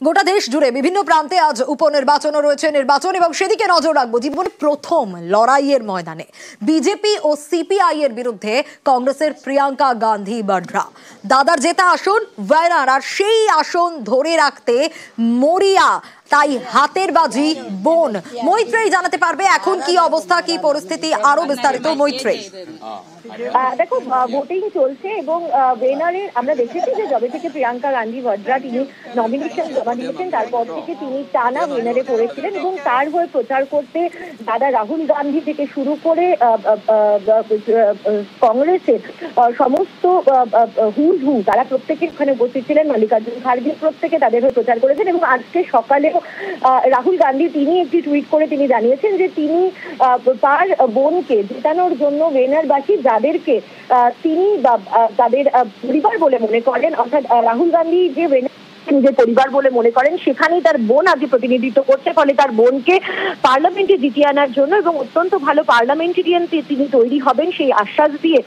গোটা দেশ জুড়ে বিভিন্ন প্রান্তে আজ উপনির্বাচনও রয়েছে, নির্বাচন এবং সেদিকে নজর রাখবো। জীবনের প্রথম লড়াইয়ের ময়দানে বিজেপি ও সিপিআই এর বিরুদ্ধে কংগ্রেসের প্রিয়াঙ্কা গান্ধী বাড্রা। দাদার জেতা আসন ওয়ায়নার, আর সেই আসন ধরে রাখতে মরিয়া তাই হাতের বাজি বোন। মৈত্রেয়ী জানাতে পারবে এখন কি অবস্থা, কি পরিস্থিতি, আরো বিস্তারিত। মৈত্রেয়ী, দেখো, ভোটিং চলছে এবং ওয়েনারের আমরা দেখেছি যে যবে থেকে প্রিয়াঙ্কা গান্ধী বাড্রা তিনি নমিনেশন জমা দিয়েছেন তারপর থেকে তিনি টানা ওয়েনারে পড়েছিলেন এবং তার হয়ে প্রচার করতে দাদা রাহুল গান্ধী থেকে শুরু করে কংগ্রেসের সমস্ত হু তারা প্রত্যেকে ওখানে উপস্থিত ছিলেন। মল্লিকার্জুন খাড়গে প্রত্যেকে তাদের হয়ে প্রচার করেছেন এবং আজকে সকালেও রাহুল গান্ধী তিনি একটি টুইট করে তিনি জানিয়েছেন যে তিনি তার বোনকে জেতানোর জন্য ওয়েনারবাসী যাদেরকে তিনি তাদের পরিবার বলে মনে করেন, অর্থাৎ রাহুল গান্ধী যে নিজের পরিবার বলে মনে করেন সেখানেই তার বোন আগে প্রতিনিধিত্ব করছে, ফলে তার বোনকে পার্লামেন্টে জিতিয়ে আনার জন্য এবং অত্যন্ত ভালো পার্লামেন্টেরিয়ান তিনি তৈরি হবেন সেই আশ্বাস দিয়ে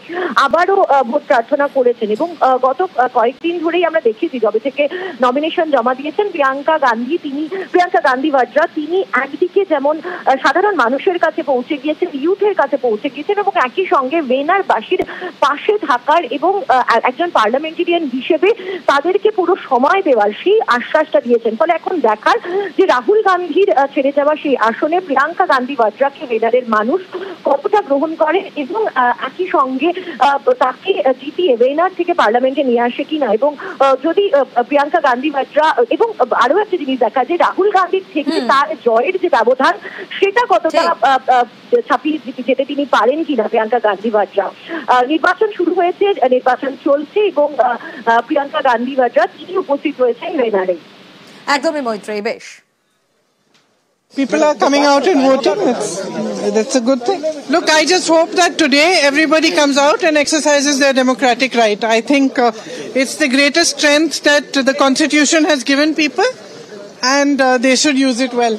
আবারও ভোট প্রার্থনা করেছেন। এবং গত কয়েকদিন ধরেই আমরা দেখেছি যবে থেকে নমিনেশন জমা দিয়েছেন প্রিয়াঙ্কা গান্ধী বাড্রা, তিনি একদিকে যেমন সাধারণ মানুষের কাছে পৌঁছে গিয়েছেন, ইউথের কাছে পৌঁছে গিয়েছেন এবং একই সঙ্গে ওয়েনারবাসীর পাশে থাকার এবং একজন পার্লামেন্টেরিয়ান হিসেবে তাদেরকে পুরো সময় দেওয়ার সেই আশ্বাসটা দিয়েছেন। ফলে এখন দেখার যে রাহুল গান্ধীর ছেড়ে যাওয়া সেই আসনে প্রিয়াঙ্কা গান্ধী বাড্রাকে ওয়েনারের মানুষ কতটা গ্রহণ করে এবং একই সঙ্গে তাকে জিতিয়ে ওয়েনার থেকে পার্লামেন্টে নিয়ে আসে কিনা। এবং যদি প্রিয়াঙ্কা গান্ধী বাড্রা এবং আরো একটা জিনিস দেখা যে রাহুল গান্ধীর থেকে তার জয়ের যে ব্যবধান সেটা কতটা ছাপিয়ে যেতে তিনি পারেন কিনা প্রিয়াঙ্কা গান্ধী বাড্রা। নির্বাচন শুরু হয়েছে, নির্বাচন চলছে এবং প্রিয়াঙ্কা গান্ধী বাড্রা তিনি উপস্থিত হয়েছেন ওয়েনারে। একদমই মৈত্রেয়ী, বেশ। People are coming out and voting. That's a good thing. Look, I just hope that today everybody comes out and exercises their democratic right. I think it's the greatest strength that the Constitution has given people, and they should use it well.